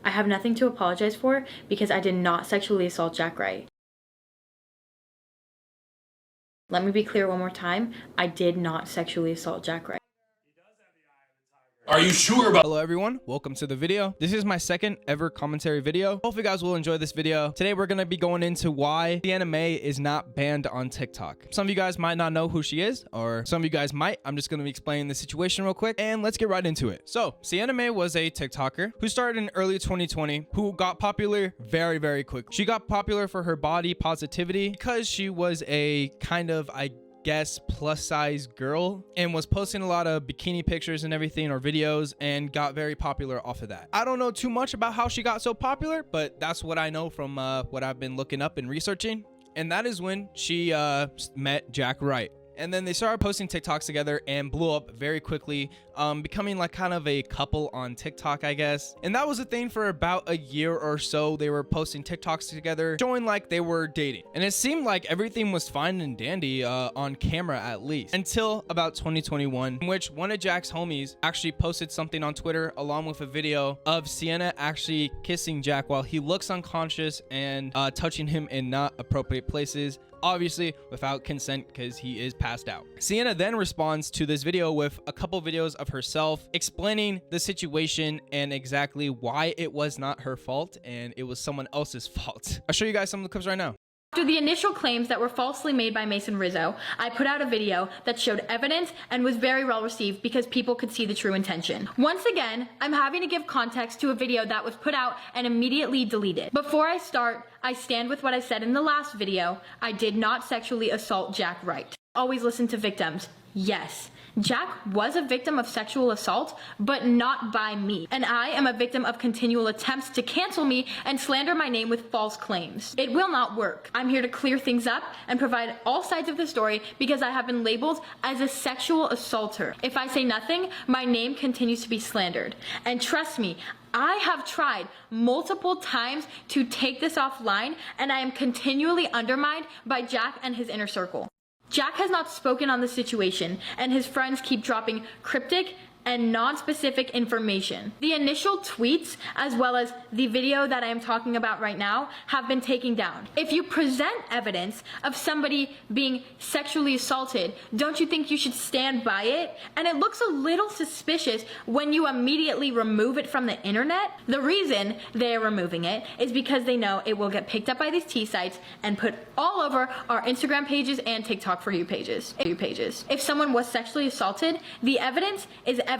I have nothing to apologize for because I did not sexually assault Jack Wright. Let me be clear one more time. I did not sexually assault Jack Wright. Are you sure about? Hello everyone, welcome to the video. This is my second ever commentary video. Hope you guys will enjoy this video. Today we're gonna be going into why Sienna Mae is not banned on TikTok. Some of you guys might not know who she is, or some of you guys might. I'm just gonna be explaining the situation real quick, and let's get right into it. So Sienna Mae was a TikToker who started in early 2020, who got popular very quick. She got popular for her body positivity because she was a kind of, I guess, plus size girl, and was posting a lot of bikini pictures and everything, or videos, and got very popular off of that. I don't know too much about how she got so popular, but that's what I know from what I've been looking up and researching. And that is when she met Jack Wright. And then they started posting TikToks together and blew up very quickly, becoming like kind of a couple on TikTok, I guess. And that was a thing for about a year or so. They were posting TikToks together, showing like they were dating. And it seemed like everything was fine and dandy on camera, at least, until about 2021, in which one of Jack's homies actually posted something on Twitter along with a video of Sienna actually kissing Jack while he looks unconscious and touching him in not appropriate places, obviously without consent because he is passed out. Sienna then responds to this video with a couple videos of herself explaining the situation and exactly why it was not her fault and it was someone else's fault. I'll show you guys some of the clips right now. After the initial claims that were falsely made by Mason Rizzo, I put out a video that showed evidence and was very well received because people could see the true intention. Once again, I'm having to give context to a video that was put out and immediately deleted. Before I start, I stand with what I said in the last video. I did not sexually assault Jack Wright. Always listen to victims. Yes, Jack was a victim of sexual assault, but not by me. And I am a victim of continual attempts to cancel me and slander my name with false claims. It will not work. I'm here to clear things up and provide all sides of the story because I have been labeled as a sexual assaulter. If I say nothing, my name continues to be slandered. And trust me, I have tried multiple times to take this offline, and I am continually undermined by Jack and his inner circle. Jack has not spoken on the situation, and his friends keep dropping cryptic and non-specific information. The initial tweets, as well as the video that I am talking about right now, have been taken down. If you present evidence of somebody being sexually assaulted, don't you think you should stand by it? And it looks a little suspicious when you immediately remove it from the internet. The reason they are removing it is because they know it will get picked up by these T sites and put all over our Instagram pages and TikTok For You pages. If someone was sexually assaulted, the evidence is evidence.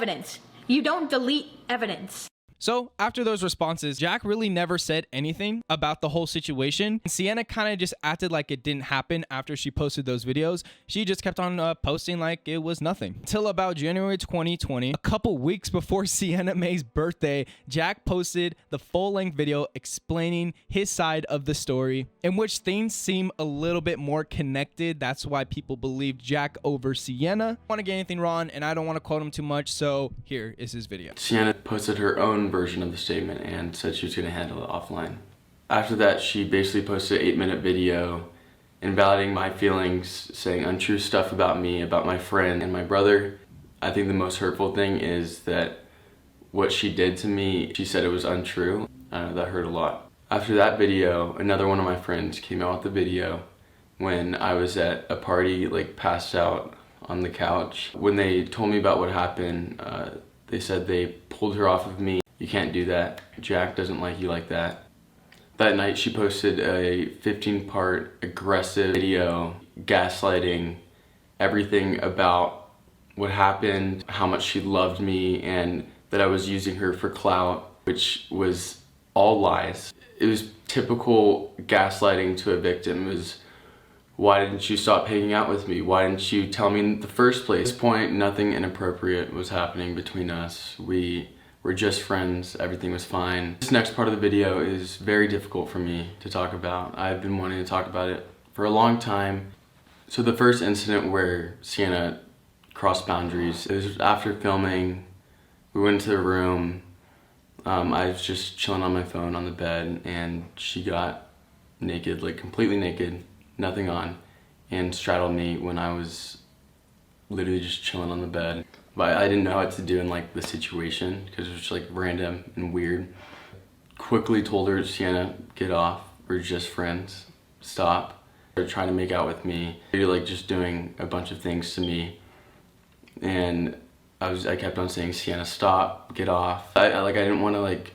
You don't delete evidence. So after those responses, Jack really never said anything about the whole situation. Sienna kind of just acted like it didn't happen after she posted those videos. She just kept on posting like it was nothing. Till about January 2020, a couple weeks before Sienna Mae's birthday, Jack posted the full-length video explaining his side of the story, in which things seem a little bit more connected. That's why people believe Jack over Sienna. I don't want to get anything wrong, and I don't want to quote him too much, so here is his video. Sienna posted her own version of the statement and said she was going to handle it offline. After that, she basically posted an 8-minute video invalidating my feelings, saying untrue stuff about me, about my friend and my brother. I think the most hurtful thing is that what she did to me, she said it was untrue. That hurt a lot. After that video, another one of my friends came out with the video when I was at a party, like passed out on the couch. When they told me about what happened, they said they pulled her off of me. You can't do that. Jack doesn't like you like that. That night she posted a 15-part aggressive video gaslighting everything about what happened, how much she loved me, and that I was using her for clout, which was all lies. It was typical gaslighting to a victim. It was, why didn't you stop hanging out with me? Why didn't you tell me in the first place? At this point, nothing inappropriate was happening between us. We're just friends, everything was fine. This next part of the video is very difficult for me to talk about. I've been wanting to talk about it for a long time. So the first incident where Sienna crossed boundaries, it was after filming. We went into the room. I was just chilling on my phone on the bed, and she got naked, like completely naked, nothing on, and straddled me when I was literally just chilling on the bed. But I didn't know what to do in like the situation because it was just like random and weird. quickly told her, Sienna, get off. We're just friends. Stop. They're trying to make out with me. They're like just doing a bunch of things to me. And I kept on saying, Sienna, stop, get off. I didn't want to like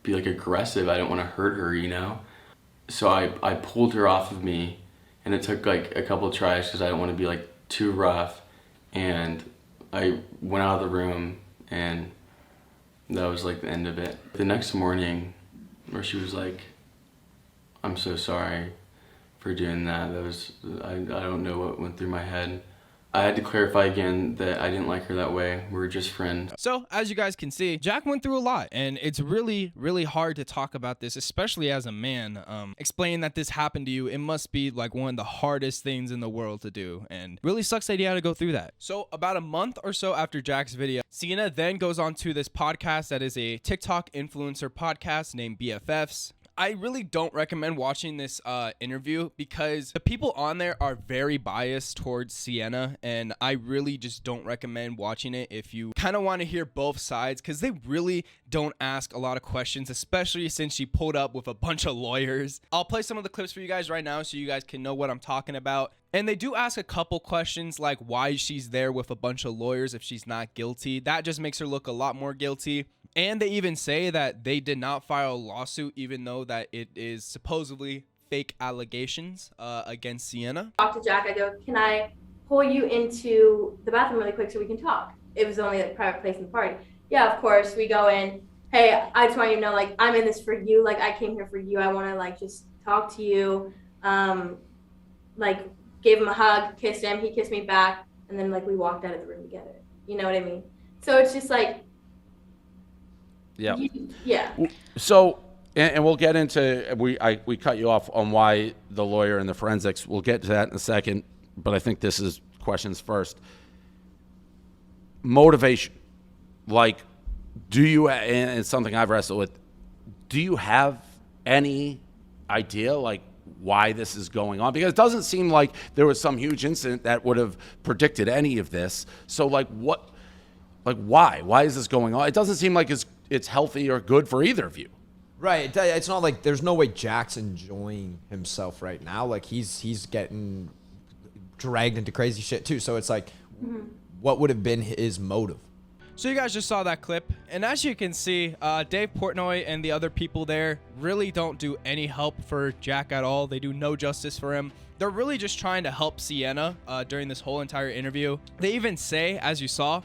be like aggressive. I didn't want to hurt her, you know? So I pulled her off of me, and it took like a couple of tries because I didn't want to be like too rough. And I went out of the room, and that was like the end of it. The next morning, where she was like, I'm so sorry for doing that. That was, I don't know what went through my head. I had to clarify again that I didn't like her that way. We were just friends. So, as you guys can see, Jack went through a lot, and it's really, really hard to talk about this, especially as a man. Explaining that this happened to you, it must be like one of the hardest things in the world to do, and really sucks that he had to go through that. So, about a month or so after Jack's video, Sienna then goes on to this podcast that is a TikTok influencer podcast named BFFs. I really don't recommend watching this interview because the people on there are very biased towards Sienna, and I really just don't recommend watching it if you kind of want to hear both sides, because they really don't ask a lot of questions, especially since she pulled up with a bunch of lawyers. I'll play some of the clips for you guys right now so you guys can know what I'm talking about. And they do ask a couple questions like why she's there with a bunch of lawyers if she's not guilty. That just makes her look a lot more guilty. And they even say that they did not file a lawsuit, even though that it is supposedly fake allegations against Sienna. Talk to Jack. I go, can I pull you into the bathroom really quick so we can talk? It was only a private place in the party. Yeah, of course. We go in. Hey, I just want you to know, like, I'm in this for you. Like, I came here for you. I want to, like, just talk to you. Like, gave him a hug, kissed him. He kissed me back. And then, like, we walked out of the room together. You know what I mean? So it's just like, yeah. Yeah. So, and we'll get into, we cut you off on why the lawyer and the forensics. We'll get to that in a second, but I think this is questions first. Motivation. Like, do you, and it's something I've wrestled with, do you have any idea, like, why this is going on? Because it doesn't seem like there was some huge incident that would have predicted any of this. So, like, what, like, why? Why is this going on? It doesn't seem like it's healthy or good for either of you. Right. It's not like there's no way Jack's enjoying himself right now. Like he's getting dragged into crazy shit too. So it's like, what would have been his motive? So you guys just saw that clip, and as you can see, Dave Portnoy and the other people there really don't do any help for Jack at all. They do no justice for him. They're really just trying to help Sienna during this whole entire interview. They even say, as you saw,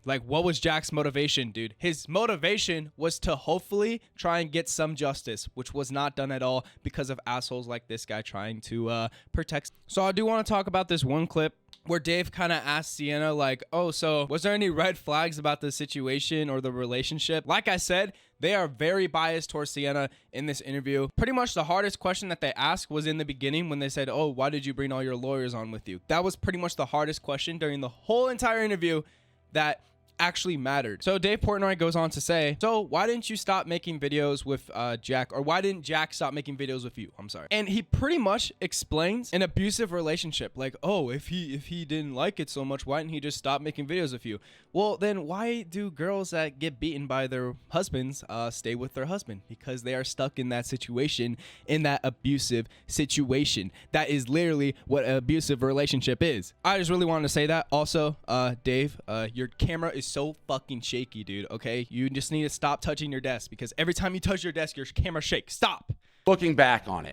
like, what was Jack's motivation, dude? His motivation was to hopefully try and get some justice, which was not done at all because of assholes like this guy trying to protect. So I do want to talk about this one clip where Dave kind of asked Sienna, like, oh, so was there any red flags about the situation or the relationship? Like I said, they are very biased towards Sienna in this interview. Pretty much the hardest question that they asked was in the beginning when they said, oh, why did you bring all your lawyers on with you? That was pretty much the hardest question during the whole entire interview that actually mattered. So Dave Portnoy goes on to say, so why didn't you stop making videos with Jack, or why didn't Jack stop making videos with you? I'm sorry. And he pretty much explains an abusive relationship. Like, oh, if he didn't like it so much, why didn't he just stop making videos with you? Well, then why do girls that get beaten by their husbands stay with their husband? Because they are stuck in that situation, in that abusive situation. That is literally what an abusive relationship is. I just really wanted to say that. Also, Dave, your camera is so fucking shaky, dude. Okay, you just need to stop touching your desk, because every time you touch your desk, your camera shakes. Stop. Looking back on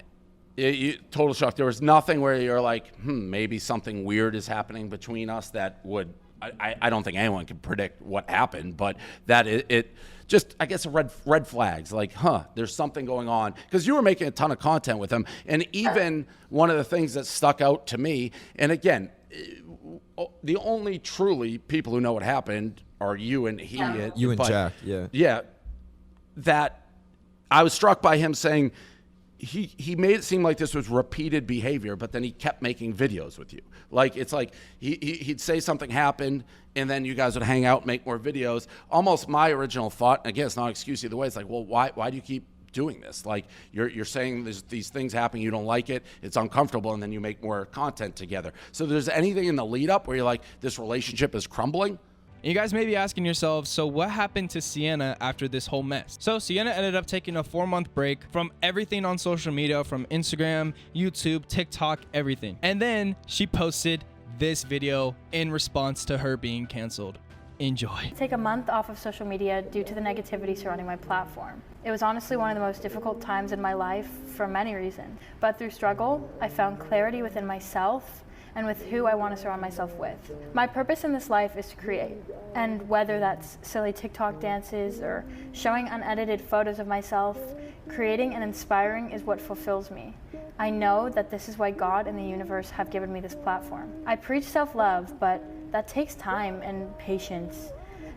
it, total shock. There was nothing where you're like, maybe something weird is happening between us that would, I don't think anyone can predict what happened, but that it just, I guess, red flags, like, there's something going on, because you were making a ton of content with him. And even one of the things that stuck out to me, and again, the only truly people who know what happened are you and he. You and Jack, yeah. Yeah, that I was struck by him saying he made it seem like this was repeated behavior, but then he kept making videos with you. Like, it's like he'd say something happened, and then you guys would hang out and make more videos. Almost my original thought, again, it's not an excuse either way, it's like, well, why do you keep doing this? Like, you're saying there's these things happening, you don't like it, it's uncomfortable, and then you make more content together. So there's anything in the lead up where you're like, this relationship is crumbling? And you guys may be asking yourselves, so what happened to Sienna after this whole mess? So Sienna ended up taking a 4-month break from everything on social media, from Instagram, YouTube, TikTok, everything. And then she posted this video in response to her being canceled. Enjoy. Take a month off of social media due to the negativity surrounding my platform. It was honestly one of the most difficult times in my life for many reasons. But through struggle, I found clarity within myself and with who I want to surround myself with. My purpose in this life is to create. And whether that's silly TikTok dances or showing unedited photos of myself, creating and inspiring is what fulfills me. I know that this is why God and the universe have given me this platform. I preach self-love, but that takes time and patience.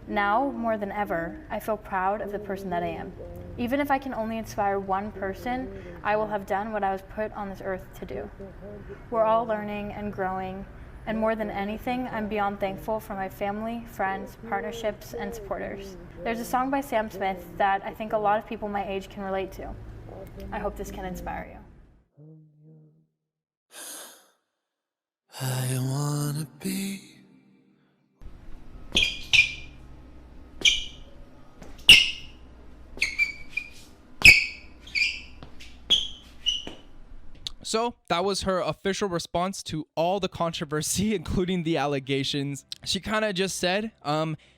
Now, more than ever, I feel proud of the person that I am. Even if I can only inspire one person, I will have done what I was put on this earth to do. We're all learning and growing, and more than anything, I'm beyond thankful for my family, friends, partnerships, and supporters. There's a song by Sam Smith that I think a lot of people my age can relate to. I hope this can inspire you. I wanna be. So that was her official response to all the controversy, including the allegations. She kind of just said,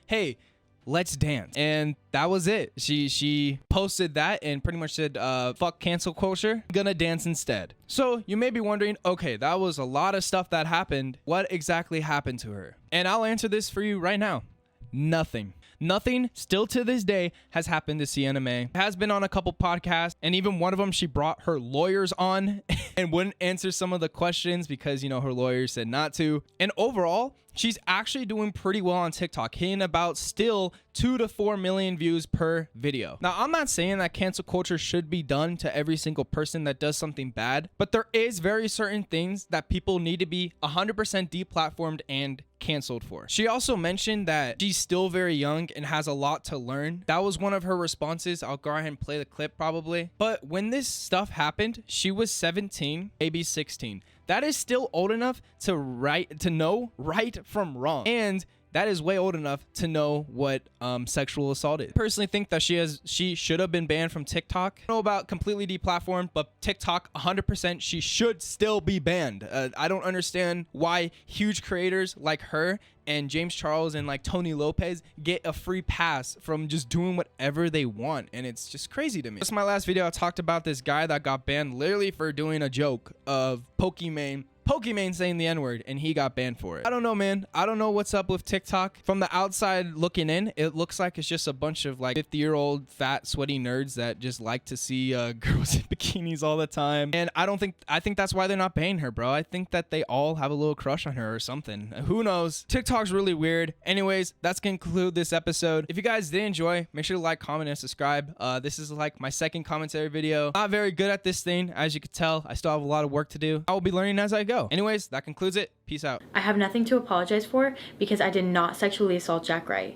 hey, let's dance. And that was it. She posted that and pretty much said, fuck cancel culture, gonna dance instead. So you may be wondering, okay, that was a lot of stuff that happened. What exactly happened to her? And I'll answer this for you right now. Nothing. Nothing still to this day has happened to Sienna Mae. Has been on a couple podcasts, and even one of them she brought her lawyers on and wouldn't answer some of the questions because, you know, her lawyers said not to. And overall, she's actually doing pretty well on TikTok, hitting about still 2 to 4 million views per video. Now, I'm not saying that cancel culture should be done to every single person that does something bad, but there is very certain things that people need to be 100% deplatformed and canceled for. She also mentioned that she's still very young and has a lot to learn. That was one of her responses. I'll go ahead and play the clip probably. But when this stuff happened, she was 17, maybe 16. That is still old enough to know right from wrong. And that is way old enough to know what sexual assault is. I personally think that she should have been banned from TikTok. I don't know about completely deplatformed, but TikTok 100% she should still be banned. I don't understand why huge creators like her and James Charles and like Tony Lopez get a free pass from just doing whatever they want, and it's just crazy to me. This is my last video. I talked about this guy that got banned literally for doing a joke of Pokimane saying the N-word, and he got banned for it. I don't know, man. I don't know what's up with TikTok. From the outside looking in, it looks like it's just a bunch of like 50-year-old fat sweaty nerds that just like to see girls in bikinis all the time. And I think that's why they're not banning her, bro. I think that they all have a little crush on her or something. Who knows? TikTok's really weird. Anyways, that's gonna conclude this episode. If you guys did enjoy, make sure to like, comment, and subscribe. This is like my second commentary video. Not very good at this thing, as you can tell. I still have a lot of work to do. I will be learning as I go. Anyways, that concludes it. Peace out. I have nothing to apologize for because I did not sexually assault Jack Wright.